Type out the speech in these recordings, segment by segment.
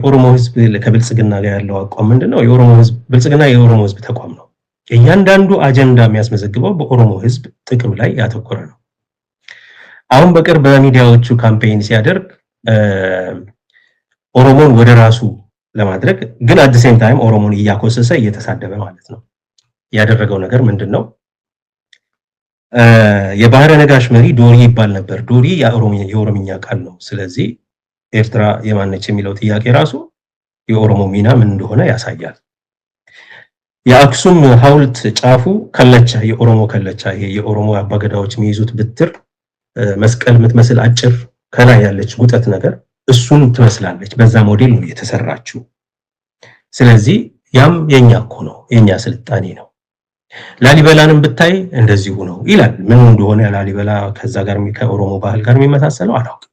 ኦሮሞ ህዝብ ከብልጽግና ጋር ያለው አቋም ምንድነው? የኦሮሞ ህዝብ ብልጽግና የኦሮሞ ህዝብ ተቋም ነው። እያንዳንዱ አጀንዳ የሚያስመዘግበው በኦሮሞ ህዝብ ጥቅም ላይ ያተኮረ ነው። አሁን በቅርብ በሚዲያዎቹ ካምፔይን ሲያደርግ ኦሮሞን ወደ ራሱ ለማድረግ ግን አት ሴም ታይም ኦሮሞን እያኮሰሰ እየተሳደበ ማለት ነው። ያደረገው ነገር ምንድነው? የባህረ ነጋሽ መሪ ዶሪ ይባል ነበር። ዶሪ የኦሮምኛ ቃል ነው። ስለዚህ ኤርትራ የማነች የሚለው ጥያቄ ራሱ የኦሮሞ ሚና ምን እንደሆነ ያሳያል። የአክሱም ሐውልት ጫፉ ከለቻ፣ የኦሮሞ ከለቻ፣ ይሄ የኦሮሞ አባገዳዎች የሚይዙት ብትር መስቀል የምትመስል አጭር ከላይ ያለች ጉጠት ነገር እሱን ትመስላለች። በዛ ሞዴል ነው የተሰራችው። ስለዚህ ያም የኛ እኮ ነው፣ የኛ ስልጣኔ ነው። ላሊበላንም ብታይ እንደዚሁ ነው ይላል። ምን እንደሆነ ላሊበላ ከዛ ጋር ከኦሮሞ ባህል ጋር የሚመሳሰለው አላውቅም።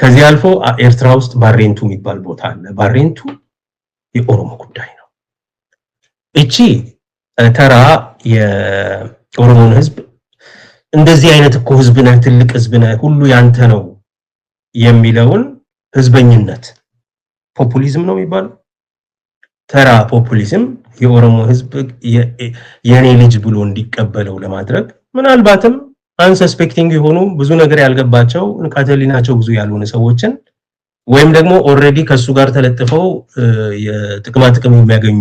ከዚህ አልፎ ኤርትራ ውስጥ ባሬንቱ የሚባል ቦታ አለ። ባሬንቱ የኦሮሞ ጉዳይ ነው። እቺ ተራ የኦሮሞን ህዝብ እንደዚህ አይነት እኮ ህዝብ ነህ፣ ትልቅ ህዝብ ነህ፣ ሁሉ ያንተ ነው የሚለውን ህዝበኝነት ፖፑሊዝም ነው የሚባለው። ተራ ፖፑሊዝም የኦሮሞ ህዝብ የኔ ልጅ ብሎ እንዲቀበለው ለማድረግ ምናልባትም አንሰስፔክቲንግ የሆኑ ብዙ ነገር ያልገባቸው ንቃተ ህሊናቸው ብዙ ያልሆነ ሰዎችን ወይም ደግሞ ኦሬዲ ከሱ ጋር ተለጥፈው የጥቅማ ጥቅም የሚያገኙ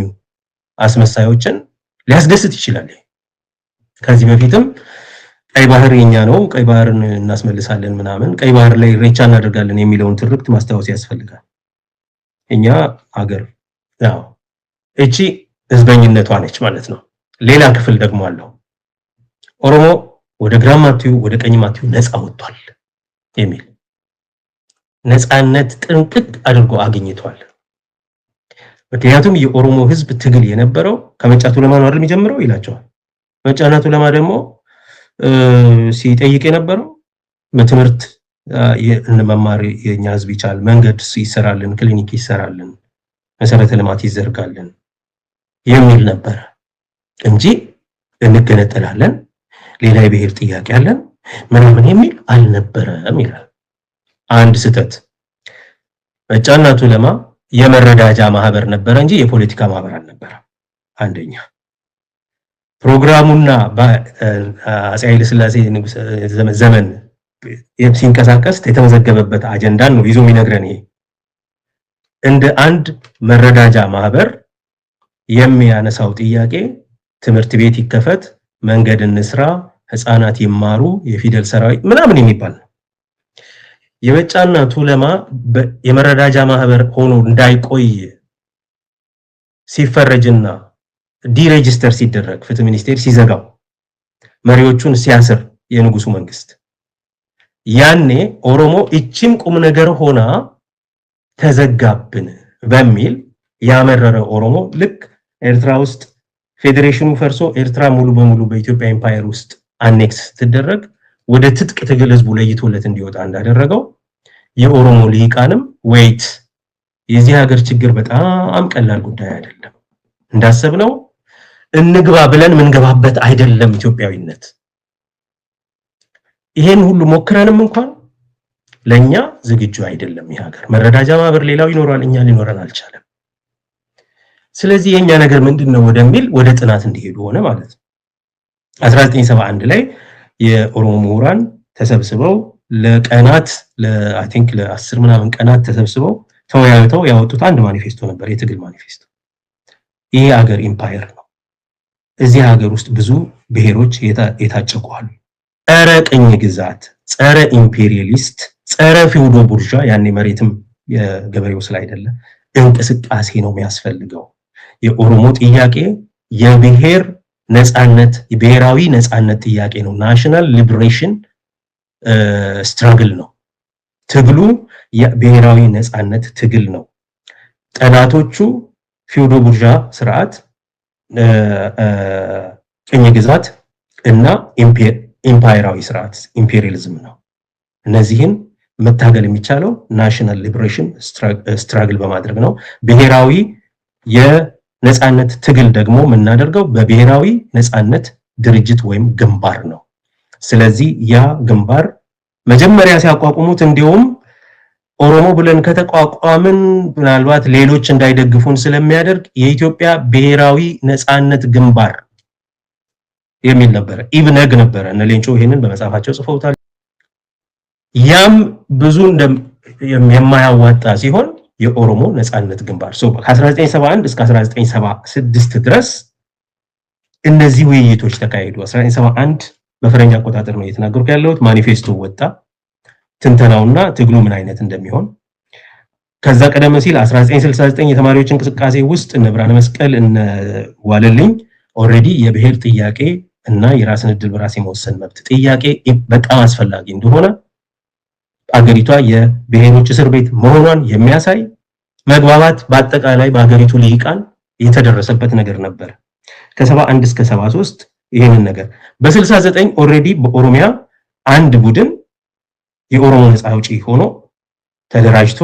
አስመሳዮችን ሊያስደስት ይችላል። ከዚህ በፊትም ቀይ ባህር የኛ ነው፣ ቀይ ባህርን እናስመልሳለን ምናምን፣ ቀይ ባህር ላይ ሬቻ እናደርጋለን የሚለውን ትርክት ማስታወስ ያስፈልጋል። እኛ ሀገር ያው እቺ ህዝበኝነቷ ነች ማለት ነው። ሌላ ክፍል ደግሞ አለው። ኦሮሞ ወደ ግራም አትዩ ወደ ቀኝም አትዩ ነፃ ወጥቷል የሚል ነፃነት ጥንቅቅ አድርጎ አግኝቷል። ምክንያቱም የኦሮሞ ህዝብ ትግል የነበረው ከመጫቱ ለማ ነው አይደል የሚጀምረው ይላቸዋል። መጫናቱ ለማ ደግሞ ሲጠይቅ የነበረው በትምህርት መማር የኛ ህዝብ ይቻል፣ መንገድ ይሰራልን፣ ክሊኒክ ይሰራልን፣ መሰረተ ልማት ይዘርጋልን የሚል ነበር እንጂ እንገነጠላለን፣ ሌላ የብሔር ጥያቄ አለን ምናምን የሚል አልነበረም ይላል። አንድ ስህተት። መጫናቱ ለማ የመረዳጃ ማህበር ነበር እንጂ የፖለቲካ ማህበር አልነበረም። አንደኛ ፕሮግራሙና አፄ ኃይለ ሥላሴ ዘመን ሲንቀሳቀስ የተመዘገበበት አጀንዳ ነው ይዞ የሚነግረን። ይሄ እንደ አንድ መረዳጃ ማህበር የሚያነሳው ጥያቄ ትምህርት ቤት ይከፈት፣ መንገድ እንስራ፣ ህፃናት ይማሩ፣ የፊደል ሰራዊት ምናምን የሚባል ነው። የመጫና ቱለማ የመረዳጃ ማህበር ሆኖ እንዳይቆይ ሲፈረጅና ዲሬጂስተር ሲደረግ ፍትህ ሚኒስቴር ሲዘጋው መሪዎቹን ሲያስር የንጉሱ መንግስት ያኔ ኦሮሞ እቺም ቁም ነገር ሆና ተዘጋብን በሚል ያመረረ ኦሮሞ ልክ ኤርትራ ውስጥ ፌዴሬሽኑ ፈርሶ ኤርትራ ሙሉ በሙሉ በኢትዮጵያ ኤምፓየር ውስጥ አኔክስ ተደረገ ወደ ትጥቅ ትግል ህዝቡ ለይቶለት እንዲወጣ እንዳደረገው የኦሮሞ ሊቃንም ዌይት የዚህ ሀገር ችግር በጣም ቀላል ጉዳይ አይደለም፣ እንዳሰብነው እንግባ ብለን ምንገባበት አይደለም ኢትዮጵያዊነት። ይሄን ሁሉ ሞክረንም እንኳን ለኛ ዝግጁ አይደለም ይሄ ሀገር። መረዳጃ ማህበር ሌላው ይኖራል፣ እኛ ሊኖረን አልቻለም። ስለዚህ የኛ ነገር ምንድነው ወደሚል ወደ ጥናት እንዲሄዱ ሆነ ማለት ነው። 1971 ላይ የኦሮሞ ምሁራን ተሰብስበው ለቀናት አይ ቲንክ ለ10 ምናምን ቀናት ተሰብስበው ተወያይተው ያወጡት አንድ ማኒፌስቶ ነበር፣ የትግል ማኒፌስቶ። ይሄ ሀገር ኢምፓየር ነው። እዚህ ሀገር ውስጥ ብዙ ብሔሮች የታጨቁዋል። ጸረ ቅኝ ግዛት፣ ጸረ ኢምፔሪያሊስት፣ ጸረ ፊውዶ ቡርዣ ያኔ መሬትም የገበሬው ስላይደለ እንቅስቃሴ ነው የሚያስፈልገው። የኦሮሞ ጥያቄ የብሔር ነፃነት የብሔራዊ ነፃነት ጥያቄ ነው። ናሽናል ሊበሬሽን ስትራግል ነው። ትግሉ የብሔራዊ ነፃነት ትግል ነው። ጠላቶቹ ፊውዶ ቡርዣ ስርዓት፣ ቅኝ ግዛት እና ኢምፓየራዊ ስርዓት ኢምፔሪያሊዝም ነው። እነዚህን መታገል የሚቻለው ናሽናል ሊበሬሽን ስትራግል በማድረግ ነው። ብሔራዊ የነፃነት ትግል ደግሞ የምናደርገው በብሔራዊ ነፃነት ድርጅት ወይም ግንባር ነው። ስለዚህ ያ ግንባር መጀመሪያ ሲያቋቁሙት እንዲሁም ኦሮሞ ብለን ከተቋቋምን ምናልባት ሌሎች እንዳይደግፉን ስለሚያደርግ የኢትዮጵያ ብሔራዊ ነፃነት ግንባር የሚል ነበር። ኢብነግ ነበር እነ ሌንጮ ይሄንን በመጻፋቸው ጽፈውታል። ያም ብዙ የማያዋጣ ሲሆን የኦሮሞ ነፃነት ግንባር ከ1971 እስከ 1976 ድረስ እነዚህ ውይይቶች ተካሄዱ። 1971 በፈረንጅ አቆጣጠር ነው የተናገርኩ ያለሁት። ማኒፌስቶ ወጣ፣ ትንተናውና ትግሉ ምን አይነት እንደሚሆን። ከዛ ቀደም ሲል 1969 የተማሪዎች እንቅስቃሴ ውስጥ እነ ብርሃነ መስቀል እነ ዋለልኝ ኦሬዲ የብሔር ጥያቄ እና የራስን ዕድል በራስ የመወሰን መብት ጥያቄ በጣም አስፈላጊ እንደሆነ አገሪቷ የብሔሮች እስር ቤት መሆኗን የሚያሳይ መግባባት በአጠቃላይ በአገሪቱ ልሂቃን የተደረሰበት ነገር ነበር። ከ71 እስከ 73 ይሄንን ነገር በ69 ኦሬዲ በኦሮሚያ አንድ ቡድን የኦሮሞ ነፃ አውጪ ሆኖ ተደራጅቶ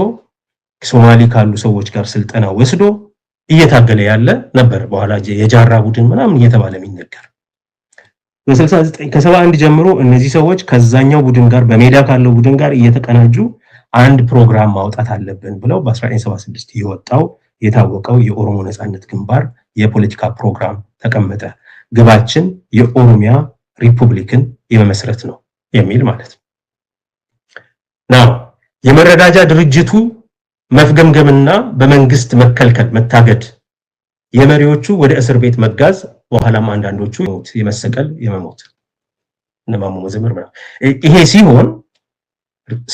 ሶማሊ ካሉ ሰዎች ጋር ስልጠና ወስዶ እየታገለ ያለ ነበር። በኋላ የጃራ ቡድን ምናምን እየተባለ የሚነገር በ69 ከ71 ጀምሮ እነዚህ ሰዎች ከዛኛው ቡድን ጋር በሜዳ ካለው ቡድን ጋር እየተቀናጁ አንድ ፕሮግራም ማውጣት አለብን ብለው በ1976 የወጣው የታወቀው የኦሮሞ ነፃነት ግንባር የፖለቲካ ፕሮግራም ተቀመጠ። ግባችን የኦሮሚያ ሪፑብሊክን የመመስረት ነው የሚል ማለት ነው። የመረዳጃ ድርጅቱ መፍገምገምና በመንግስት መከልከል መታገድ፣ የመሪዎቹ ወደ እስር ቤት መጋዝ፣ በኋላም አንዳንዶቹ የመሰቀል የመሞት እነማሙ መዘምር ማለት ይሄ ሲሆን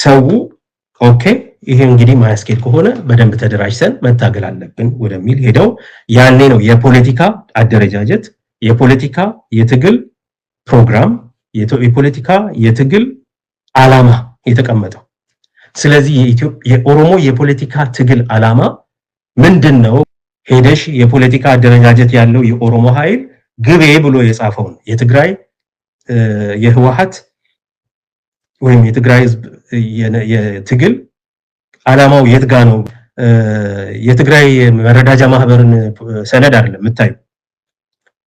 ሰው ኦኬ ይሄ እንግዲህ ማያስኬድ ከሆነ በደንብ ተደራጅተን መታገል አለብን ወደሚል ሄደው ያኔ ነው የፖለቲካ አደረጃጀት፣ የፖለቲካ የትግል ፕሮግራም፣ የፖለቲካ የትግል ዓላማ የተቀመጠው። ስለዚህ የኦሮሞ የፖለቲካ ትግል ዓላማ ምንድነው? ሄደሽ የፖለቲካ አደረጃጀት ያለው የኦሮሞ ኃይል ግቤ ብሎ የጻፈውን የትግራይ የህወሓት ወይም የትግራይ ህዝብ የትግል ዓላማው የትጋ ነው? የትግራይ መረዳጃ ማህበርን ሰነድ አይደለም የምታዩ።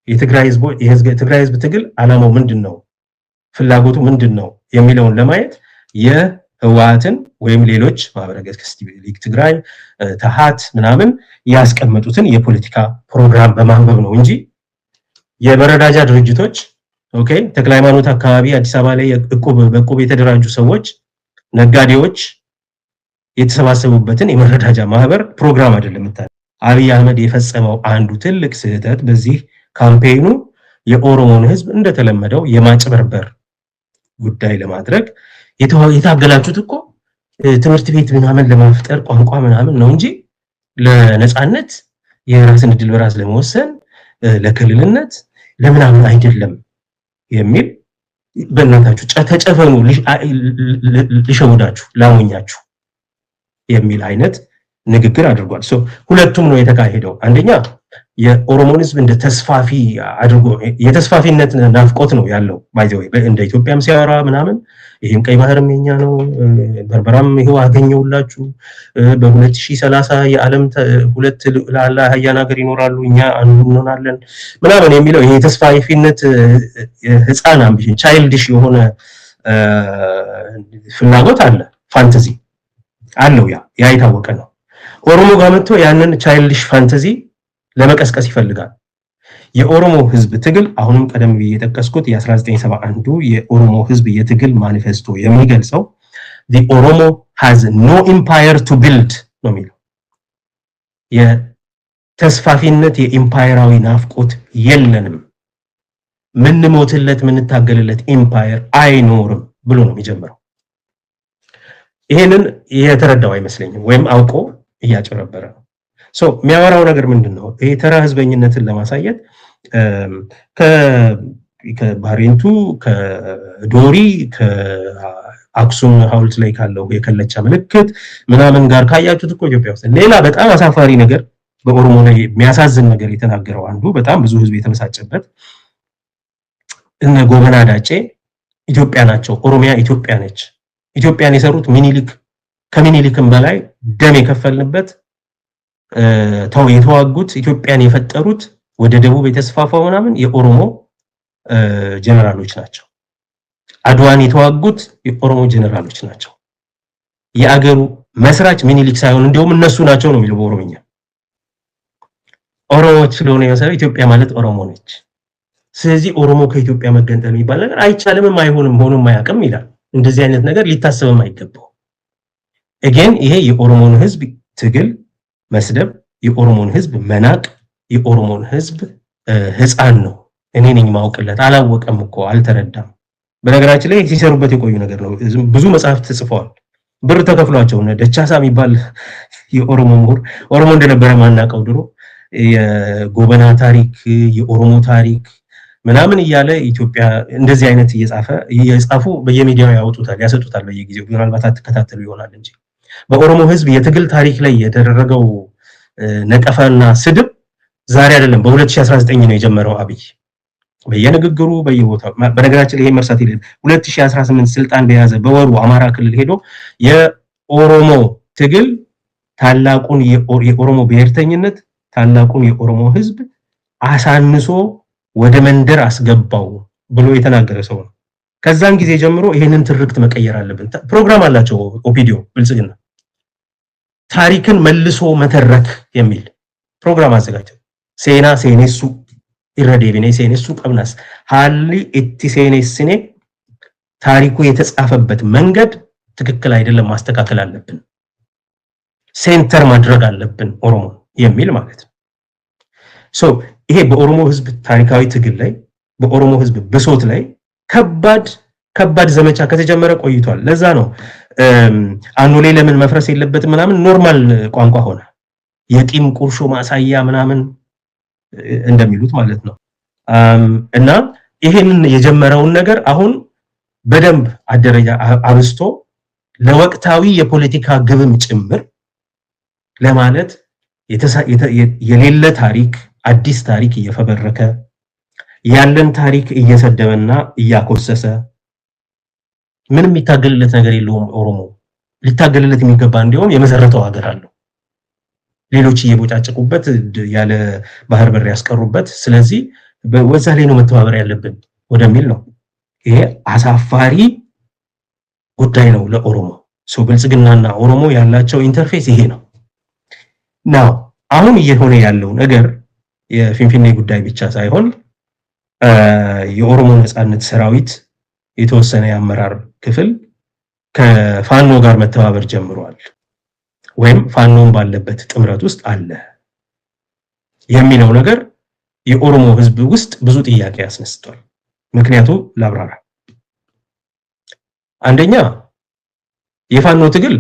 የትግራይ ህዝብ ትግል ዓላማው ምንድነው? ፍላጎቱ ምንድነው የሚለውን ለማየት የህወሓትን ወይም ሌሎች ማህበረ ገስቲቪክ ትግራይ ተሃት ምናምን ያስቀመጡትን የፖለቲካ ፕሮግራም በማንበብ ነው እንጂ የመረዳጃ ድርጅቶች ኦኬ ተክለ ሃይማኖት አካባቢ አዲስ አበባ ላይ በእቁብ የተደራጁ ሰዎች ነጋዴዎች የተሰባሰቡበትን የመረዳጃ ማህበር ፕሮግራም አይደለም የምታየው። አብይ አህመድ የፈጸመው አንዱ ትልቅ ስህተት በዚህ ካምፔኑ የኦሮሞን ህዝብ እንደተለመደው የማጭበርበር ጉዳይ ለማድረግ የታገላችሁት እኮ ትምህርት ቤት ምናምን ለማፍጠር ቋንቋ ምናምን ነው እንጂ ለነፃነት የራስን ዕድል በራስ ለመወሰን ለክልልነት ለምናምን አይደለም የሚል በእናታችሁ ተጨፈኑ ልሸውዳችሁ ላሞኛችሁ የሚል አይነት ንግግር አድርጓል። ሁለቱም ነው የተካሄደው። አንደኛ የኦሮሞን ህዝብ እንደ ተስፋፊ አድርጎ የተስፋፊነት ናፍቆት ነው ያለው ባይዘው እንደ ኢትዮጵያም ሲያወራ ምናምን ይሄም ቀይ ባህርም የኛ ነው በርበራም ይሄው አገኘውላችሁ በ2030 የዓለም ሁለት ላላ ሀያና ሀገር ይኖራሉ እኛ አንዱ እንሆናለን ምናምን የሚለው ይሄ ተስፋፊነት ህፃን አምቢሽን ቻይልድሽ የሆነ ፍላጎት አለ፣ ፋንታዚ አለው። ያ የታወቀ ነው። ኦሮሞ ጋር መጥቶ ያንን ቻይልድሽ ፋንታዚ ለመቀስቀስ ይፈልጋል። የኦሮሞ ህዝብ ትግል አሁንም ቀደም ብዬ የጠቀስኩት የ1971 የኦሮሞ ህዝብ የትግል ማኒፌስቶ የሚገልጸው the Oromo has no empire to build ነው የሚለው። የተስፋፊነት የኢምፓየራዊ ናፍቆት የለንም፣ ምንሞትለት ምንታገልለት ኢምፓየር አይኖርም ብሎ ነው የሚጀምረው። ይሄንን የተረዳው አይመስለኝም ወይም አውቆ እያጨረበረ ነው። የሚያወራው ነገር ምንድነው? ይሄ ተራ ህዝበኝነትን ለማሳየት ከባሬንቱ ከዶሪ ከአክሱም ሐውልት ላይ ካለው የከለቻ ምልክት ምናምን ጋር ካያችሁት እኮ ኢትዮጵያ ውስጥ ሌላ በጣም አሳፋሪ ነገር በኦሮሞ ላይ የሚያሳዝን ነገር የተናገረው አንዱ በጣም ብዙ ህዝብ የተመሳጨበት እነ ጎበና ዳጬ ኢትዮጵያ ናቸው፣ ኦሮሚያ ኢትዮጵያ ነች፣ ኢትዮጵያን የሰሩት ሚኒሊክ ከሚኒሊክም በላይ ደም የከፈልንበት የተዋጉት ኢትዮጵያን የፈጠሩት ወደ ደቡብ የተስፋፋው ምናምን የኦሮሞ ጀነራሎች ናቸው። አድዋን የተዋጉት የኦሮሞ ጀነራሎች ናቸው። የአገሩ መስራች ሚኒሊክ ሳይሆን እንደውም እነሱ ናቸው ነው የሚለው በኦሮምኛ። ኦሮሞዎች ስለሆነ የመሰለው ኢትዮጵያ ማለት ኦሮሞ ነች። ስለዚህ ኦሮሞ ከኢትዮጵያ መገንጠል የሚባል ነገር አይቻልም፣ አይሆንም፣ ሆኖም አያውቅም ይላል። እንደዚህ አይነት ነገር ሊታሰብም አይገባው። again ይሄ የኦሮሞን ህዝብ ትግል መስደብ፣ የኦሮሞን ህዝብ መናቅ፣ የኦሮሞን ህዝብ ህፃን ነው እኔ ነኝ ማውቅለት አላወቀም እኮ አልተረዳም። በነገራችን ላይ ሲሰሩበት የቆዩ ነገር ነው። ብዙ መጽሐፍት ተጽፈዋል። ብር ተከፍሏቸው ነው። ደቻሳ የሚባል የኦሮሞ ምሁር ኦሮሞ እንደነበረ ማናቀው ድሮ የጎበና ታሪክ የኦሮሞ ታሪክ ምናምን እያለ ኢትዮጵያ እንደዚህ አይነት እየጻፉ በየሚዲያው ያወጡታል ያሰጡታል በየጊዜው። ምናልባት አትከታተሉ ይሆናል እንጂ በኦሮሞ ህዝብ የትግል ታሪክ ላይ የተደረገው ነቀፋና ስድብ ዛሬ አይደለም በ2019 ነው የጀመረው አብይ በየንግግሩ በየቦታው። በነገራችን ላይ ይሄ መርሳት የለም 2018 ስልጣን በያዘ በወሩ አማራ ክልል ሄዶ የኦሮሞ ትግል ታላቁን የኦሮሞ ብሔርተኝነት ታላቁን የኦሮሞ ህዝብ አሳንሶ ወደ መንደር አስገባው ብሎ የተናገረ ሰው ነው። ከዛን ጊዜ ጀምሮ ይሄንን ትርክት መቀየር አለብን። ፕሮግራም አላቸው ኦፒዲዮ ብልጽግና ታሪክን መልሶ መተረክ የሚል ፕሮግራም አዘጋጀው። ሴና ሴኔሱ ይረዴብኔ ሴኔሱ ቀብናስ ሃሊ እቲ ሴኔስኔ ታሪኩ የተጻፈበት መንገድ ትክክል አይደለም፣ ማስተካከል አለብን፣ ሴንተር ማድረግ አለብን ኦሮሞ የሚል ማለት ነው። ይሄ በኦሮሞ ህዝብ ታሪካዊ ትግል ላይ በኦሮሞ ህዝብ ብሶት ላይ ከባድ ዘመቻ ከተጀመረ ቆይቷል። ለዛ ነው አኖሌ ለምን መፍረስ የለበትም ምናምን ኖርማል ቋንቋ ሆነ። የቂም ቁርሾ ማሳያ ምናምን እንደሚሉት ማለት ነው። እና ይሄንን የጀመረውን ነገር አሁን በደንብ አደረጃ አብስቶ ለወቅታዊ የፖለቲካ ግብም ጭምር ለማለት የሌለ ታሪክ አዲስ ታሪክ እየፈበረከ ያለን ታሪክ እየሰደበና እያኮሰሰ ምንም የሚታገልለት ነገር የለውም። ኦሮሞ ሊታገልለት የሚገባ እንዲሁም የመሰረተው ሀገር አለው። ሌሎች እየቦጫጨቁበት ያለ ባህር በር ያስቀሩበት። ስለዚህ በወዛ ላይ ነው መተባበር ያለብን ወደሚል ነው። ይሄ አሳፋሪ ጉዳይ ነው ለኦሮሞ። ብልጽግናና ኦሮሞ ያላቸው ኢንተርፌስ ይሄ ነው። ናው አሁን እየሆነ ያለው ነገር የፊንፊኔ ጉዳይ ብቻ ሳይሆን የኦሮሞ ነጻነት ሰራዊት የተወሰነ የአመራር ክፍል ከፋኖ ጋር መተባበር ጀምሯል፣ ወይም ፋኖን ባለበት ጥምረት ውስጥ አለ የሚለው ነገር የኦሮሞ ህዝብ ውስጥ ብዙ ጥያቄ ያስነስቷል። ምክንያቱ ላብራራ። አንደኛ የፋኖ ትግል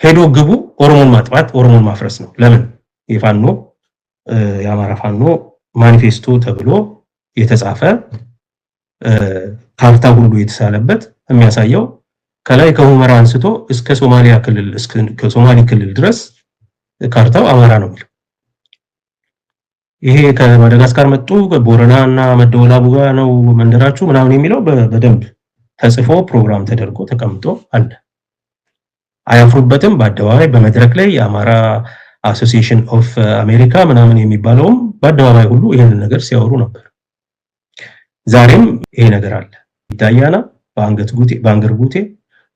ሄዶ ግቡ ኦሮሞን ማጥፋት ኦሮሞን ማፍረስ ነው። ለምን የፋኖ የአማራ ፋኖ ማኒፌስቶ ተብሎ የተጻፈ ካርታ ሁሉ የተሳለበት የሚያሳየው ከላይ ከሁመራ አንስቶ እስከ ሶማሊያ ክልል እስከ ሶማሊ ክልል ድረስ ካርታው አማራ ነው የሚለው። ይሄ ከማዳጋስካር መጡ ቦረናና መደወላቡ ጋር ነው መንደራችሁ ምናምን የሚለው በደንብ ተጽፎ ፕሮግራም ተደርጎ ተቀምጦ አለ። አያፍሩበትም። በአደባባይ በመድረክ ላይ የአማራ አሶሲዬሽን ኦፍ አሜሪካ ምናምን የሚባለውም በአደባባይ ሁሉ ይሄን ነገር ሲያወሩ ነበር። ዛሬም ይሄ ነገር አለ። ይታያና በአንገር ጉቴ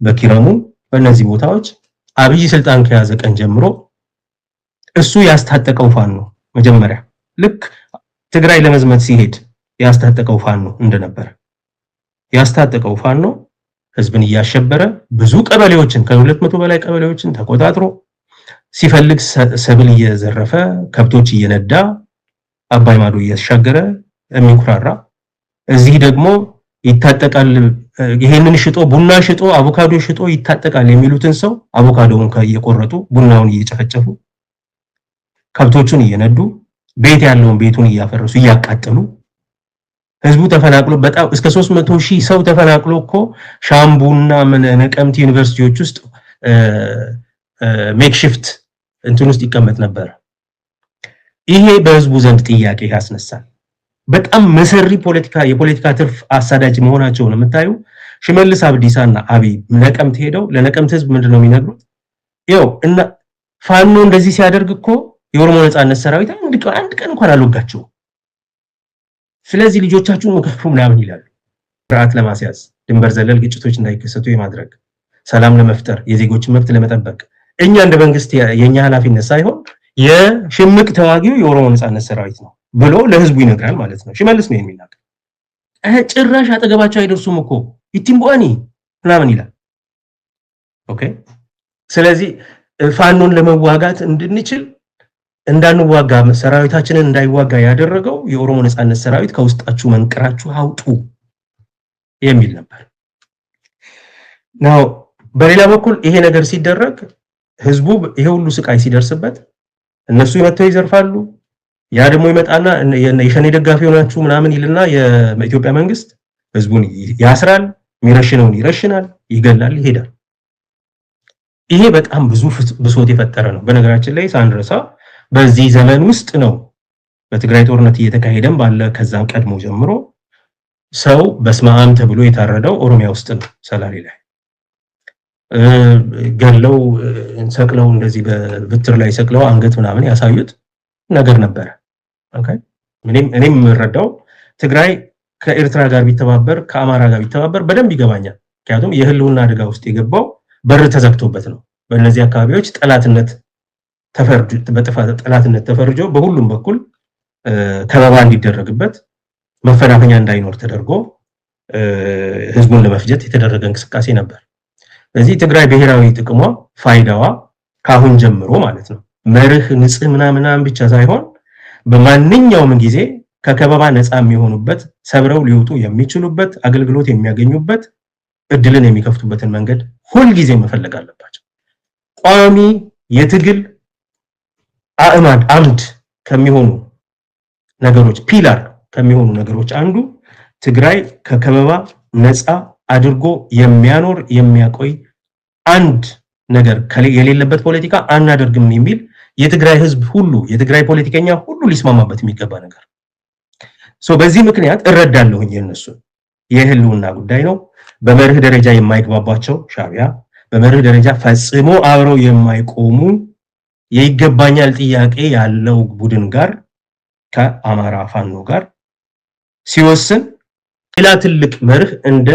በኪረሙ በእነዚህ ቦታዎች አብይ ስልጣን ከያዘ ቀን ጀምሮ እሱ ያስታጠቀው ፋኖ መጀመሪያ ልክ ትግራይ ለመዝመት ሲሄድ ያስታጠቀው ፋኖ እንደነበር ያስታጠቀው ፋኖ ህዝብን እያሸበረ ብዙ ቀበሌዎችን ከ200 በላይ ቀበሌዎችን ተቆጣጥሮ ሲፈልግ ሰብል እየዘረፈ ከብቶች እየነዳ አባይ ማዶ እያሻገረ የሚኩራራ እዚህ ደግሞ ይታጠቃል። ይሄንን ሽጦ ቡና ሽጦ አቮካዶ ሽጦ ይታጠቃል የሚሉትን ሰው አቮካዶውን እየቆረጡ ቡናውን እየጨፈጨፉ ከብቶቹን እየነዱ ቤት ያለውን ቤቱን እያፈረሱ እያቃጠሉ ህዝቡ ተፈናቅሎ በጣም እስከ 300,000 ሰው ተፈናቅሎ እኮ ሻምቡና ነቀምት ዩኒቨርሲቲዎች ውስጥ ሜክሺፍት እንትን ውስጥ ይቀመጥ ነበር። ይሄ በህዝቡ ዘንድ ጥያቄ ያስነሳል። በጣም መሰሪ የፖለቲካ ትርፍ አሳዳጅ መሆናቸውን የምታዩ ሽመልስ አብዲሳና አብይ ነቀምት ሄደው ለነቀምት ህዝብ ምንድነው የሚነግሩት? ይኸው እና ፋኖ እንደዚህ ሲያደርግ እኮ የኦሮሞ ነጻነት ሰራዊት አንድ ቀን እንኳን አልወጋቸው፣ ስለዚህ ልጆቻችሁን መከፉ ምናምን ይላሉ። ስርዓት ለማስያዝ ድንበር ዘለል ግጭቶች እንዳይከሰቱ የማድረግ ሰላም ለመፍጠር የዜጎችን መብት ለመጠበቅ እኛ እንደ መንግስት የኛ ኃላፊነት ሳይሆን የሽምቅ ተዋጊው የኦሮሞ ነጻነት ሰራዊት ነው ብሎ ለህዝቡ ይነግራል ማለት ነው። ሽመልስ ነው የሚናገር። ጭራሽ አጠገባቸው አይደርሱም እኮ ኢቲምቦኒ ምናምን ይላል። ኦኬ ስለዚህ ፋኖን ለመዋጋት እንድንችል እንዳንዋጋ ሰራዊታችንን እንዳይዋጋ ያደረገው የኦሮሞ ነጻነት ሰራዊት ከውስጣችሁ መንቅራችሁ አውጡ የሚል ነበር ነው። በሌላ በኩል ይሄ ነገር ሲደረግ ህዝቡ ይሄ ሁሉ ስቃይ ሲደርስበት እነሱ ይመተው ይዘርፋሉ። ያ ደግሞ ይመጣና የሸኔ ደጋፊ ሆናችሁ ምናምን ይልና የኢትዮጵያ መንግስት ህዝቡን ያስራል፣ ሚረሽነውን ይረሽናል፣ ይገላል፣ ይሄዳል። ይሄ በጣም ብዙ ብሶት የፈጠረ ነው። በነገራችን ላይ ሳንረሳ በዚህ ዘመን ውስጥ ነው በትግራይ ጦርነት እየተካሄደም ባለ ከዛም ቀድሞ ጀምሮ ሰው በስማም ተብሎ የታረደው ኦሮሚያ ውስጥ ነው። ሰላሌ ላይ ገለው ሰቅለው እንደዚህ በብትር ላይ ሰቅለው አንገት ምናምን ያሳዩት ነገር ነበር። ኦኬ እኔም የምረዳው ትግራይ ከኤርትራ ጋር ቢተባበር ከአማራ ጋር ቢተባበር በደንብ ይገባኛል። ምክንያቱም የህልውና አደጋ ውስጥ የገባው በር ተዘግቶበት ነው። በእነዚህ አካባቢዎች ጠላትነት ተፈርጆ በሁሉም በኩል ከበባ እንዲደረግበት መፈናፈኛ እንዳይኖር ተደርጎ ህዝቡን ለመፍጀት የተደረገ እንቅስቃሴ ነበር። ስለዚህ ትግራይ ብሔራዊ ጥቅሟ ፋይዳዋ ካሁን ጀምሮ ማለት ነው መርህ ንጽህ ምናምን ብቻ ሳይሆን በማንኛውም ጊዜ ከከበባ ነፃ የሚሆኑበት ሰብረው ሊወጡ የሚችሉበት አገልግሎት የሚያገኙበት እድልን የሚከፍቱበትን መንገድ ሁሉ ጊዜ መፈለግ አለባቸው። ቋሚ የትግል አምድ ከሚሆኑ ነገሮች ፒላር ከሚሆኑ ነገሮች አንዱ ትግራይ ከከበባ ነፃ አድርጎ የሚያኖር የሚያቆይ አንድ ነገር የሌለበት ፖለቲካ አናደርግም የሚል የትግራይ ህዝብ ሁሉ የትግራይ ፖለቲከኛ ሁሉ ሊስማማበት የሚገባ ነገር በዚህ ምክንያት እረዳለሁኝ የነሱ የህልውና ጉዳይ ነው። በመርህ ደረጃ የማይግባባቸው ሻዕቢያ በመርህ ደረጃ ፈጽሞ አብረው የማይቆሙ የይገባኛል ጥያቄ ያለው ቡድን ጋር ከአማራ ፋኖ ጋር ሲወስን ሌላ ትልቅ መርህ እንደ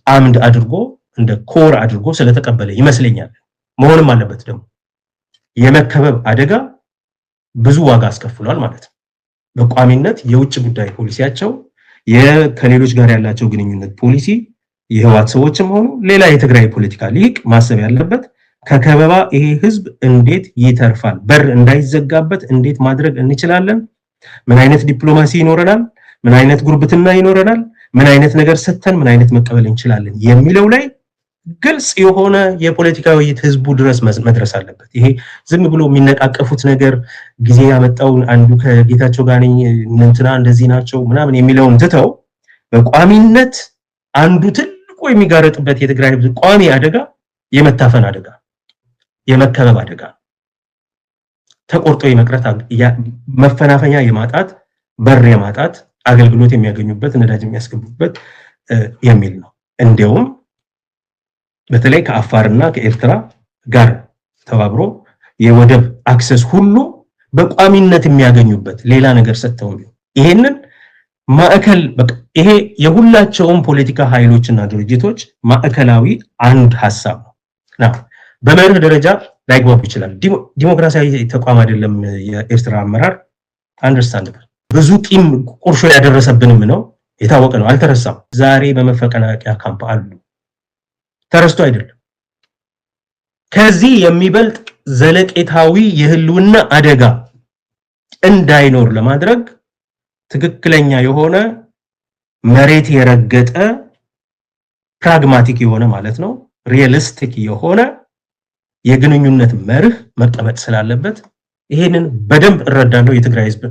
አምድ አድርጎ እንደ ኮር አድርጎ ስለተቀበለ ይመስለኛል። መሆንም አለበት ደግሞ የመከበብ አደጋ ብዙ ዋጋ አስከፍሏል ማለት ነው። በቋሚነት የውጭ ጉዳይ ፖሊሲያቸው ከሌሎች ጋር ያላቸው ግንኙነት ፖሊሲ የህዋት ሰዎችም ሆኑ ሌላ የትግራይ ፖለቲካ ሊቅ ማሰብ ያለበት ከከበባ ይሄ ህዝብ እንዴት ይተርፋል፣ በር እንዳይዘጋበት እንዴት ማድረግ እንችላለን፣ ምን አይነት ዲፕሎማሲ ይኖረናል፣ ምን አይነት ጉርብትና ይኖረናል፣ ምን አይነት ነገር ሰተን ምን አይነት መቀበል እንችላለን የሚለው ላይ ግልጽ የሆነ የፖለቲካ ውይይት ህዝቡ ድረስ መድረስ አለበት። ይሄ ዝም ብሎ የሚነቃቀፉት ነገር ጊዜ ያመጣው አንዱ ከጌታቸው ጋር እንትና እንደዚህ ናቸው ምናምን የሚለውን ትተው በቋሚነት አንዱ ትልቁ የሚጋረጥበት የትግራይ ህዝብ ቋሚ አደጋ የመታፈን አደጋ፣ የመከበብ አደጋ፣ ተቆርጦ የመቅረት መፈናፈኛ የማጣት በር የማጣት አገልግሎት የሚያገኙበት ነዳጅ የሚያስገቡበት የሚል ነው። እንዲያውም በተለይ ከአፋርና ከኤርትራ ጋር ተባብሮ የወደብ አክሰስ ሁሉ በቋሚነት የሚያገኙበት ሌላ ነገር ሰጥተው ይሄንን ማዕከል ይሄ የሁላቸውም ፖለቲካ ኃይሎችና ድርጅቶች ማዕከላዊ አንድ ሐሳብ ነው። በመርህ ደረጃ ላይግባቡ ይችላል። ዲሞክራሲያዊ ተቋም አይደለም የኤርትራ አመራር አንደርስታንደብል። ብዙ ቂም ቁርሾ ያደረሰብንም ነው የታወቀ ነው፣ አልተረሳም። ዛሬ በመፈቀናቂያ ካምፕ አሉ፣ ተረስቶ አይደለም። ከዚህ የሚበልጥ ዘለቄታዊ የህልውና አደጋ እንዳይኖር ለማድረግ ትክክለኛ የሆነ መሬት የረገጠ ፕራግማቲክ የሆነ ማለት ነው ሪያሊስቲክ የሆነ የግንኙነት መርህ መቀመጥ ስላለበት ይሄንን በደንብ እረዳለሁ። የትግራይ ህዝብ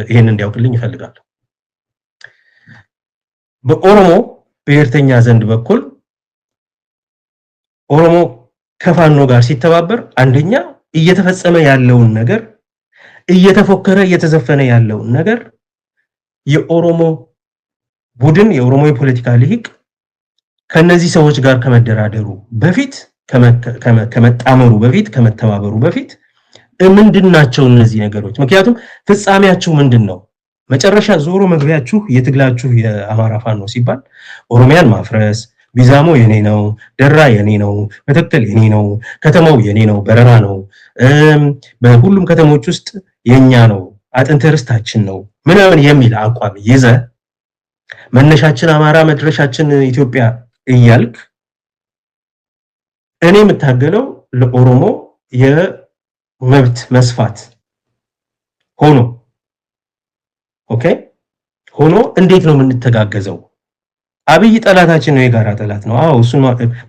ይሄንን እንዲያውቅልኝ ይፈልጋል። በኦሮሞ ብሔርተኛ ዘንድ በኩል ኦሮሞ ከፋኖ ጋር ሲተባበር አንደኛ እየተፈጸመ ያለውን ነገር እየተፎከረ እየተዘፈነ ያለውን ነገር የኦሮሞ ቡድን የኦሮሞ የፖለቲካ ልሂቅ ከነዚህ ሰዎች ጋር ከመደራደሩ በፊት ከመጣመሩ በፊት ከመተባበሩ በፊት ምንድናቸው እነዚህ ነገሮች? ምክንያቱም ፍጻሜያችሁ ምንድነው? መጨረሻ ዞሮ መግቢያችሁ የትግላችሁ የአማራ ፋኖ ሲባል ኦሮሚያን ማፍረስ፣ ቢዛሞ የኔ ነው፣ ደራ የኔ ነው፣ መተከል የኔ ነው፣ ከተማው የኔ ነው፣ በረራ ነው፣ በሁሉም ከተሞች ውስጥ የኛ ነው፣ አጥንተ ርስታችን ነው ምናምን የሚል አቋም ይዘ መነሻችን አማራ መድረሻችን ኢትዮጵያ እያልክ እኔ የምታገለው ለኦሮሞ የመብት መስፋት ሆኖ ኦኬ ሆኖ እንዴት ነው የምንተጋገዘው? አብይ ጠላታችን ነው፣ የጋራ ጠላት ነው። አዎ እሱ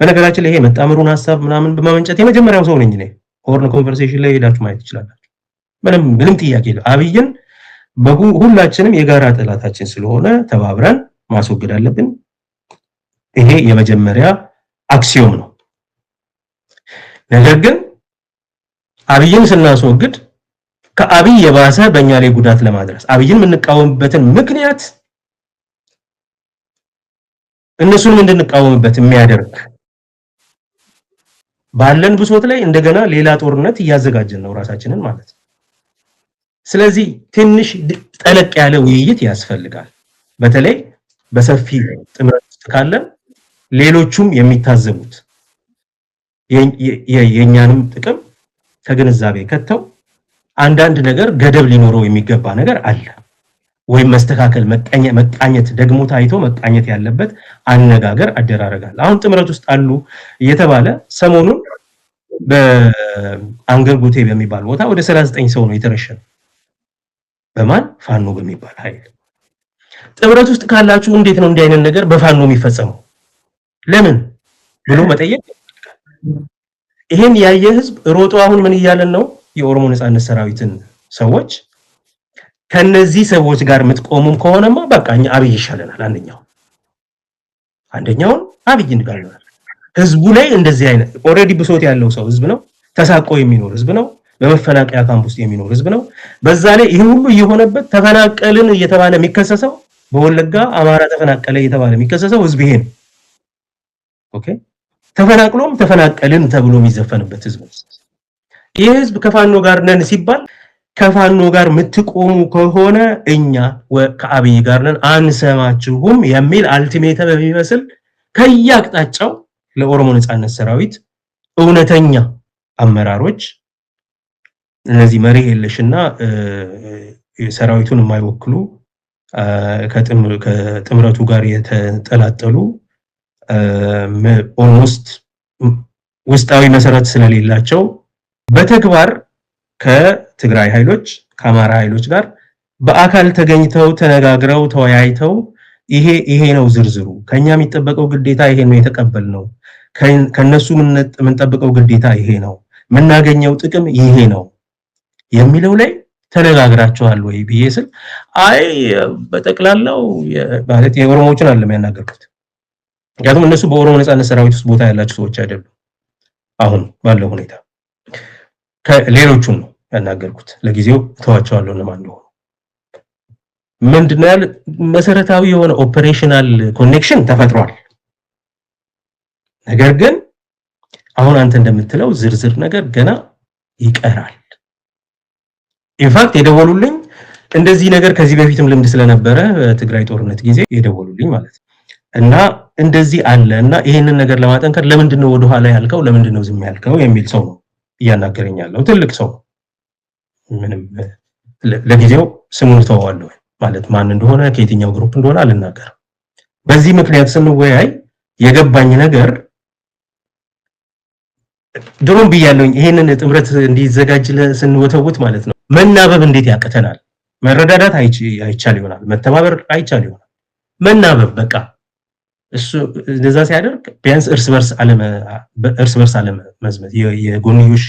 በነገራችን ላይ ይሄ መጣመሩን ሐሳብ ምናምን በማመንጨት የመጀመሪያው ሰው ነኝ እኔ። ሆርን ኮንቨርሴሽን ላይ ሄዳችሁ ማየት ትችላላችሁ። ምንም ጥያቄ የለም። አብይን ሁላችንም የጋራ ጠላታችን ስለሆነ ተባብረን ማስወገድ አለብን። ይሄ የመጀመሪያ አክሲዮም ነው። ነገር ግን አብይን ስናስወግድ ከአብይ የባሰ በእኛ ላይ ጉዳት ለማድረስ አብይን የምንቃወምበትን ምክንያት እነሱን እንድንቃወምበት የሚያደርግ ባለን ብሶት ላይ እንደገና ሌላ ጦርነት እያዘጋጀን ነው ራሳችንን ማለት ነው። ስለዚህ ትንሽ ጠለቅ ያለ ውይይት ያስፈልጋል። በተለይ በሰፊ ጥምረት ውስጥ ካለን ሌሎቹም የሚታዘቡት የኛንም ጥቅም ከግንዛቤ ከተው አንዳንድ ነገር ገደብ ሊኖረው የሚገባ ነገር አለ ወይም መስተካከል መቃኘት ደግሞ ታይቶ መቃኘት ያለበት አነጋገር አደራረጋል። አሁን ጥምረት ውስጥ አሉ እየተባለ ሰሞኑን በአንገር ጉቴ በሚባል ቦታ ወደ 39 ሰው ነው የተረሸነው። በማን ፋኖ በሚባል ኃይል። ጥምረት ውስጥ ካላችሁ እንዴት ነው እንዲህ አይነት ነገር በፋኖ የሚፈጸመው ለምን ብሎ መጠየቅ። ይሄን ያየ ህዝብ ሮጦ አሁን ምን እያለን ነው? የኦሮሞ ነጻነት ሰራዊትን ሰዎች ከነዚህ ሰዎች ጋር የምትቆሙም ከሆነማ በቃኛ አብይ ይሻለናል። አንደኛውን አብይ እንጋለናል። ህዝቡ ላይ እንደዚህ አይነት ኦሬዲ ብሶት ያለው ሰው ህዝብ ነው። ተሳቆ የሚኖር ህዝብ ነው። በመፈናቀያ ካምፕ ውስጥ የሚኖር ህዝብ ነው። በዛ ላይ ይሄ ሁሉ እየሆነበት ተፈናቀልን እየተባለ የሚከሰሰው በወለጋ አማራ ተፈናቀለ እየተባለ የሚከሰሰው ህዝብ ይሄ ነው። ኦኬ ተፈናቅሎም ተፈናቀልን ተብሎ የሚዘፈንበት ህዝብ ነው። ይህ ህዝብ ከፋኖ ጋር ነን ሲባል ከፋኖ ጋር የምትቆሙ ከሆነ እኛ ከአብይ ጋር ነን አንሰማችሁም የሚል አልቲሜተም በሚመስል ከያቅጣጫው ለኦሮሞ ነጻነት ሰራዊት እውነተኛ አመራሮች እነዚህ መሪ የለሽና ሰራዊቱን የማይወክሉ ከጥምረቱ ጋር የተጠላጠሉ ኦልሞስት ውስጣዊ መሰረት ስለሌላቸው በተግባር ከትግራይ ኃይሎች ከአማራ ኃይሎች ጋር በአካል ተገኝተው ተነጋግረው ተወያይተው ይሄ ነው ዝርዝሩ፣ ከኛ የሚጠበቀው ግዴታ ይሄ ነው የተቀበልነው፣ ከነሱ የምንጠብቀው ግዴታ ይሄ ነው፣ የምናገኘው ጥቅም ይሄ ነው የሚለው ላይ ተነጋግራቸዋል ወይ ብዬ ስል አይ በጠቅላላው ማለት የኦሮሞዎችን አይደለም ያናገርኩት። ምክንያቱም እነሱ በኦሮሞ ነጻነት ሰራዊት ውስጥ ቦታ ያላቸው ሰዎች አይደሉም። አሁን ባለው ሁኔታ ከሌሎቹም ነው ያናገርኩት። ለጊዜው ተዋቸዋለሁ ለማን ነው ምንድነው ያለ መሰረታዊ የሆነ ኦፕሬሽናል ኮኔክሽን ተፈጥሯል። ነገር ግን አሁን አንተ እንደምትለው ዝርዝር ነገር ገና ይቀራል። ኢንፋክት የደወሉልኝ እንደዚህ ነገር ከዚህ በፊትም ልምድ ስለነበረ ትግራይ ጦርነት ጊዜ የደወሉልኝ ማለት ነው እና እንደዚህ አለ እና ይሄንን ነገር ለማጠንከር ለምንድነው ወደ ኋላ ያልከው ለምንድነው ዝም ያልከው የሚል ሰው ነው እያናገረኛለው። ትልቅ ሰው ምንም ለጊዜው ስሙን ተዋዋለሁ ማለት ማን እንደሆነ ከየትኛው ግሩፕ እንደሆነ አልናገርም። በዚህ ምክንያት ስንወያይ የገባኝ ነገር ድሮም ብያለሁኝ ይሄንን ጥምረት እንዲዘጋጅ ስንወተውት ማለት ነው መናበብ እንዴት ያቀተናል። መረዳዳት አይቻል ይሆናል፣ መተባበር አይቻል ይሆናል። መናበብ በቃ እሱ እንደዛ ሲያደርግ ቢያንስ እርስ በርስ አለ መዝመት የጎንዮሽ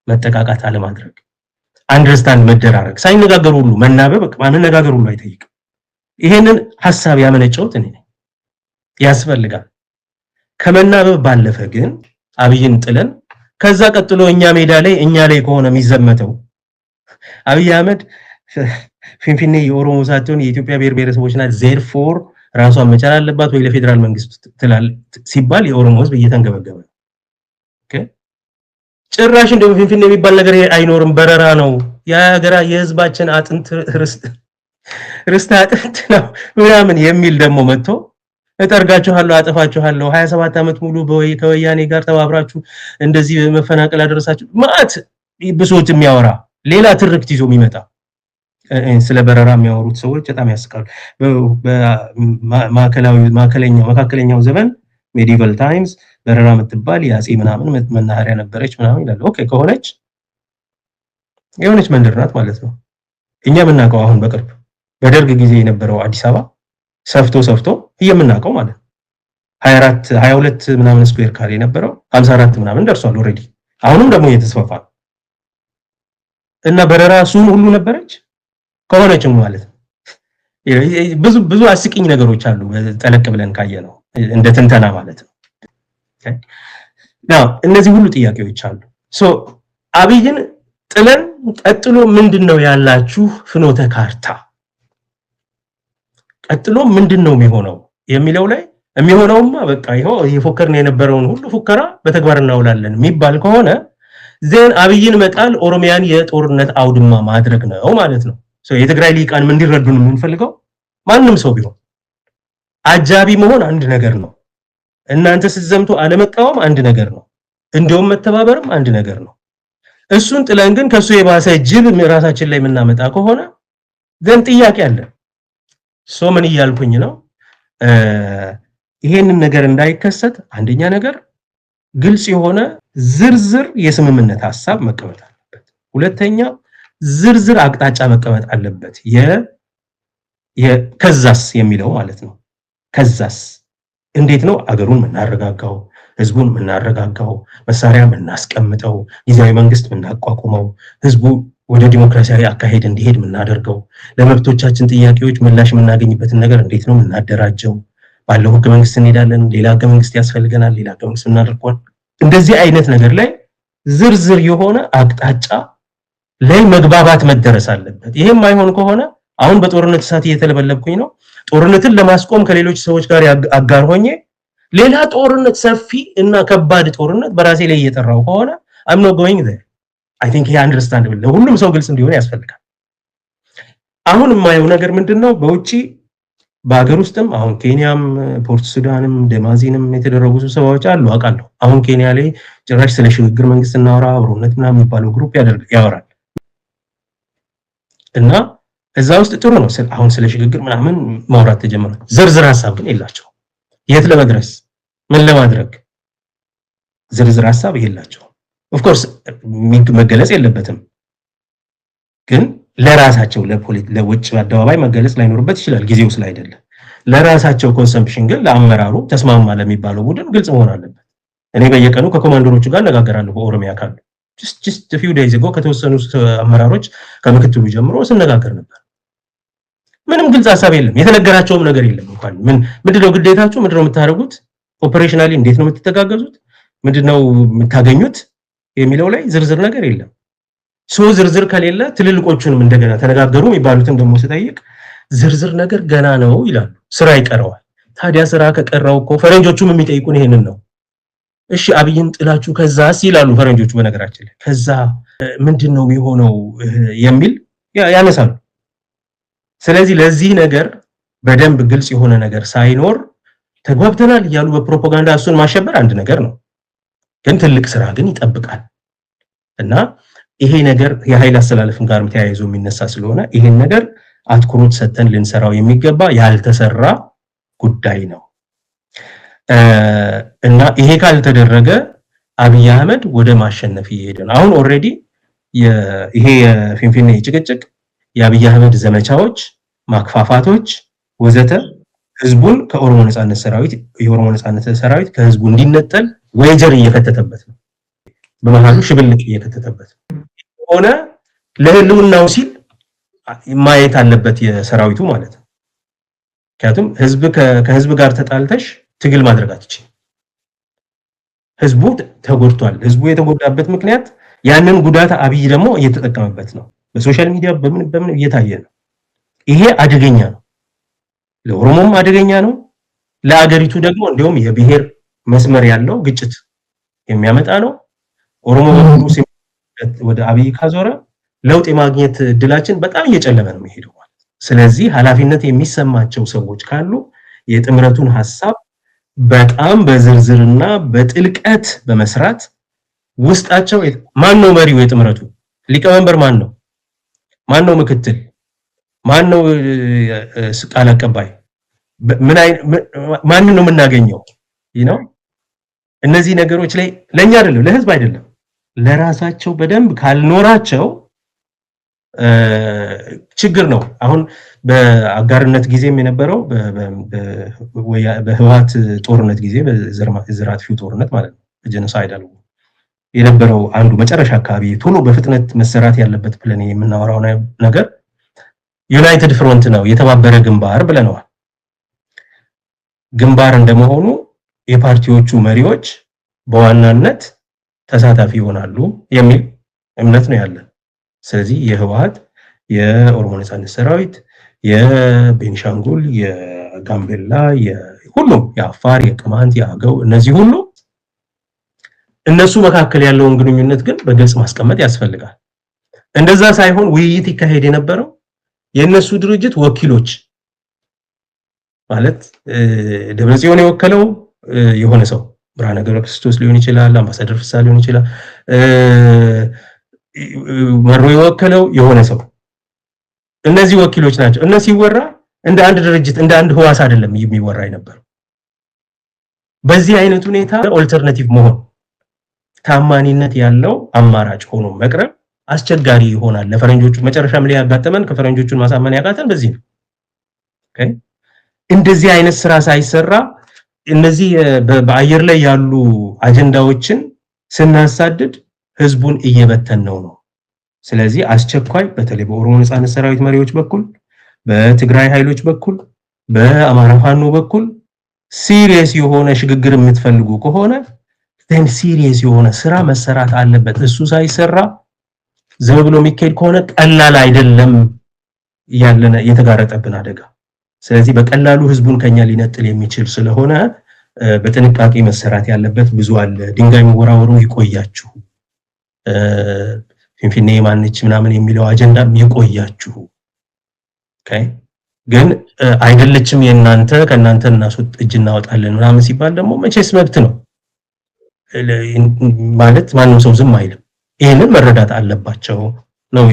መጠቃቃት አለ ማድረግ አንደርስታንድ መደራረግ ሳይነጋገሩ ሁሉ መናበብ ማንነጋገር ሁሉ አይጠይቅም። ይሄንን ሐሳብ ያመነጨውት እኔ ያስፈልጋል። ከመናበብ ባለፈ ግን አብይን ጥለን ከዛ ቀጥሎ እኛ ሜዳ ላይ እኛ ላይ ከሆነ የሚዘመተው አብይ አህመድ ፊንፊኔ የኦሮሞ ሳትሆን የኢትዮጵያ ብሔር ብሔረሰቦችና ዜርፎር ራሷን መቻል አለባት ወይ ለፌደራል መንግስት ትላል ሲባል የኦሮሞ ህዝብ እየተንገበገበ ነው። ኦኬ ጭራሽ እንደው ፊንፊኔ የሚባል ነገር አይኖርም፣ በረራ ነው የሀገራ የህዝባችን አጥንት ርስት አጥንት ነው ምናምን የሚል ደግሞ መጥቶ እጠርጋችኋለሁ አጠፋችኋለሁ 27 ዓመት ሙሉ ከወያኔ ጋር ተባብራችሁ እንደዚህ መፈናቀል አደረሳችሁ ማት ብሶት የሚያወራ ሌላ ትርክት ይዞ የሚመጣ ስለ በረራ የሚያወሩት ሰዎች በጣም ያስቃሉ። መካከለኛው ዘመን ሜዲቫል ታይምስ በረራ የምትባል ያጼ ምናምን መናኸሪያ ነበረች ምናምን ይላል። ኦኬ ከሆነች የሆነች መንደር ናት ማለት ነው። እኛ የምናውቀው አሁን በቅርብ በደርግ ጊዜ የነበረው አዲስ አበባ ሰፍቶ የምናውቀው ማለት ነው 24 22 ምናምን ስኩዌር ካሬ የነበረው 54 ምናምን ደርሷል ኦሬዲ። አሁንም ደግሞ እየተስፋፋ እና በረራ ሱም ሁሉ ነበረች ከሆነች ማለት ነው። ብዙ አስቂኝ ነገሮች አሉ ጠለቅ ብለን ካየነው እንደ ትንተና ማለት ነው። ናው እነዚህ ሁሉ ጥያቄዎች አሉ። ሶ አብይን ጥለን ቀጥሎ ምንድነው ያላችሁ ፍኖተ ካርታ? ቀጥሎ ምንድነው የሚሆነው የሚለው ላይ የሚሆነውማ በቃ ይሄው የፎከርን የነበረውን ሁሉ ፉከራ በተግባር እናውላለን የሚባል ከሆነ ዘን አብይን መጣል ኦሮሚያን የጦርነት አውድማ ማድረግ ነው ማለት ነው። ሶ የትግራይ ሊቃን ምን እንዲረዱን የምንፈልገው ማንንም ሰው ቢሆን አጃቢ መሆን አንድ ነገር ነው። እናንተ ስትዘምቱ አለመቃወም አንድ ነገር ነው። እንደውም መተባበርም አንድ ነገር ነው። እሱን ጥለን ግን ከሱ የባሰ ጅብ ራሳችን ላይ የምናመጣ ከሆነ ዘን ጥያቄ አለ። ሶ ምን ይያልኩኝ ነው ይሄንን ነገር እንዳይከሰት አንደኛ ነገር ግልጽ የሆነ ዝርዝር የስምምነት ሐሳብ መቀመጥ አለበት። ሁለተኛ ዝርዝር አቅጣጫ መቀመጥ አለበት። ከዛስ የሚለው ማለት ነው። ከዛስ እንዴት ነው አገሩን ምናረጋጋው፣ ህዝቡን ምናረጋጋው፣ መሳሪያ ምናስቀምጠው፣ ጊዜያዊ መንግስት ምናቋቁመው፣ ህዝቡ ወደ ዲሞክራሲያዊ አካሄድ እንዲሄድ ምናደርገው፣ ለመብቶቻችን ጥያቄዎች ምላሽ ምናገኝበትን ነገር እንዴት ነው ምናደራጀው፣ ባለው ህገ መንግስት እንሄዳለን፣ ሌላ ህገ መንግስት ያስፈልገናል፣ ሌላ ህገ መንግስት እናደርጋለን። እንደዚህ አይነት ነገር ላይ ዝርዝር የሆነ አቅጣጫ ላይ መግባባት መደረስ አለበት። ይሄም ማይሆን ከሆነ አሁን በጦርነት ሰዓት እየተለበለብኩኝ ነው። ጦርነትን ለማስቆም ከሌሎች ሰዎች ጋር አጋር ሆኜ ሌላ ጦርነት ሰፊ እና ከባድ ጦርነት በራሴ ላይ እየጠራው ከሆነ I'm not going there. I think he understandable ለሁሉም ሰው ግልጽ እንዲሆን ያስፈልጋል። አሁን የማየው ነገር ምንድነው በውጪ በአገር ውስጥም አሁን ኬንያም ፖርት ሱዳንም ደማዚንም የተደረጉ ስብሰባዎች አሉ አውቃለሁ። አሁን ኬንያ ላይ ጭራሽ ስለ ሽግግር መንግስት እናወራ አብሮነት ምናምን የሚባለው ግሩፕ ያወራል እና እዛ ውስጥ ጥሩ ነው። አሁን ስለ ሽግግር ምናምን ማውራት ተጀመረ። ዝርዝር ሐሳብ ግን የላቸው። የት ለመድረስ ምን ለማድረግ ዝርዝር ሐሳብ የላቸው። ኦፍ ኮርስ መገለጽ የለበትም ግን ለራሳቸው ለውጭ አደባባይ መገለጽ ላይኖርበት ይችላል ጊዜው ስላይደለ። ለራሳቸው ኮንሰምፕሽን ግን ለአመራሩ ተስማማ ለሚባለው ቡድን ግልጽ መሆን አለበት። እኔ በየቀኑ ከኮማንደሮቹ ጋር ነጋገራለሁ በኦሮሚያ ካሉ just a few days ago ከተወሰኑ አመራሮች ከምክትሉ ጀምሮ ስነጋገር ነበር። ምንም ግልጽ ሐሳብ የለም። የተነገራቸውም ነገር የለም። እንኳን ምንድነው ግዴታችሁ? ምንድነው የምታደርጉት? ኦፕሬሽናሊ እንዴት ነው የምትተጋገዙት? ምንድነው የምታገኙት የሚለው ላይ ዝርዝር ነገር የለም። ዝርዝር ከሌለ ትልልቆቹንም እንደገና ተነጋገሩ የሚባሉትን ደግሞ ስጠይቅ ዝርዝር ነገር ገና ነው ይላሉ። ስራ ይቀረዋል። ታዲያ ስራ ከቀረው እኮ ፈረንጆቹም የሚጠይቁን ይሄንን ነው። እሺ አብይን ጥላችሁ ከዛስ ይላሉ ፈረንጆቹ። በነገራችን ላይ ከዛ ምንድነው የሚሆነው የሚል ያነሳሉ። ስለዚህ ለዚህ ነገር በደንብ ግልጽ የሆነ ነገር ሳይኖር ተግባብተናል እያሉ በፕሮፓጋንዳ እሱን ማሸበር አንድ ነገር ነው። ግን ትልቅ ስራ ግን ይጠብቃል እና ይሄ ነገር የኃይል አስተላለፍን ጋር ተያይዞ የሚነሳ ስለሆነ ይሄን ነገር አትኩሮት ሰጥተን ልንሰራው የሚገባ ያልተሰራ ጉዳይ ነው እና ይሄ ካልተደረገ አብይ አህመድ ወደ ማሸነፍ ይሄድ ነው። አሁን ኦሬዲ ይሄ የፊንፊኔ ጭቅጭቅ የአብይ አህመድ ዘመቻዎች፣ ማክፋፋቶች ወዘተ ህዝቡን ከኦሮሞ ነጻነት ሰራዊት የኦሮሞ ነጻነት ሰራዊት ከህዝቡ እንዲነጠል ወይጀር እየከተተበት ነው። በመሃሉ ሽብልቅ እየከተተበት ሆነ ለህልውናው ሲል ማየት አለበት የሰራዊቱ ማለት ነው። ምክንያቱም ህዝብ ከህዝብ ጋር ተጣልተሽ ትግል ማድረግ አትችልም። ህዝቡ ተጎድቷል። ህዝቡ የተጎዳበት ምክንያት ያንን ጉዳት አብይ ደግሞ እየተጠቀመበት ነው። በሶሻል ሚዲያ በምን እየታየ ነው። ይሄ አደገኛ ነው። ለኦሮሞም አደገኛ ነው። ለአገሪቱ ደግሞ እንደውም የብሔር መስመር ያለው ግጭት የሚያመጣ ነው። ኦሮሞ ወደ አብይ ካዞረ ለውጥ የማግኘት እድላችን በጣም እየጨለመ ነው የሚሄደው ማለት። ስለዚህ ኃላፊነት የሚሰማቸው ሰዎች ካሉ የጥምረቱን ሐሳብ በጣም በዝርዝርና በጥልቀት በመስራት ውስጣቸው ማን ነው መሪው? የጥምረቱ ሊቀመንበር ማን ነው? ማን ነው ምክትል? ማን ነው ቃል አቀባይ? ማን ነው የምናገኘው? ነው እነዚህ ነገሮች ላይ ለኛ አይደለም ለህዝብ አይደለም ለራሳቸው በደንብ ካልኖራቸው ችግር ነው። አሁን በአጋርነት ጊዜም የነበረው በህወሓት ጦርነት ጊዜ በዘራት ፊው ጦርነት ማለት ነው ጄኖሳይድ አለው የነበረው አንዱ መጨረሻ አካባቢ ቶሎ በፍጥነት መሰራት ያለበት ብለን የምናወራው ነገር ዩናይትድ ፍሮንት ነው የተባበረ ግንባር ብለናል። ግንባር እንደመሆኑ የፓርቲዎቹ መሪዎች በዋናነት ተሳታፊ ይሆናሉ የሚል እምነት ነው ያለን። ስለዚህ የህወሓት የኦሮሞ ነጻነት ሰራዊት የቤንሻንጉል የጋምቤላ ሁሉም የአፋር የቅማንት የአገው እነዚህ ሁሉ እነሱ መካከል ያለውን ግንኙነት ግን በግልጽ ማስቀመጥ ያስፈልጋል። እንደዛ ሳይሆን ውይይት ይካሄድ የነበረው የነሱ ድርጅት ወኪሎች ማለት ደብረጽዮን የወከለው የሆነ ሰው ብርሃነ ገብረ ክርስቶስ ሊሆን ይችላል፣ አምባሳደር ፍስሐ ሊሆን ይችላል፣ መሮ የወከለው የሆነ ሰው እነዚህ ወኪሎች ናቸው። እነሱ ሲወራ እንደ አንድ ድርጅት እንደ አንድ ህዋስ አይደለም የሚወራ የነበረው። በዚህ አይነት ሁኔታ ኦልተርናቲቭ መሆን ታማኒነት ያለው አማራጭ ሆኖ መቅረብ አስቸጋሪ ይሆናል ለፈረንጆቹ። መጨረሻም ላይ ያጋጠመን ከፈረንጆቹን ማሳመን ያቃተን በዚህ ነው። ኦኬ እንደዚህ አይነት ስራ ሳይሰራ እነዚህ በአየር ላይ ያሉ አጀንዳዎችን ስናሳድድ ህዝቡን እየበተነው ነው። ስለዚህ አስቸኳይ በተለይ በኦሮሞ ነጻነት ሰራዊት መሪዎች በኩል በትግራይ ኃይሎች በኩል በአማራ ፋኖ በኩል ሲሪየስ የሆነ ሽግግር የምትፈልጉ ከሆነ then ሲሪየስ የሆነ ስራ መሰራት አለበት። እሱ ሳይሰራ ዝም ብሎ የሚካሄድ ከሆነ ቀላል አይደለም ያለነ የተጋረጠብን አደጋ። ስለዚህ በቀላሉ ህዝቡን ከኛ ሊነጥል የሚችል ስለሆነ በጥንቃቄ መሰራት ያለበት ብዙ አለ። ድንጋይ መወራወሩ ይቆያችሁ፣ ፊንፊኔ ማንች ምናምን የሚለው አጀንዳም ይቆያችሁ። ኦኬ ግን አይደለችም የናንተ ከናንተ እናስወጥ እጅ እናወጣለን ምናምን ሲባል ደግሞ መቼስ መብት ነው ማለት ማንም ሰው ዝም አይልም። ይሄንን መረዳት አለባቸው ነው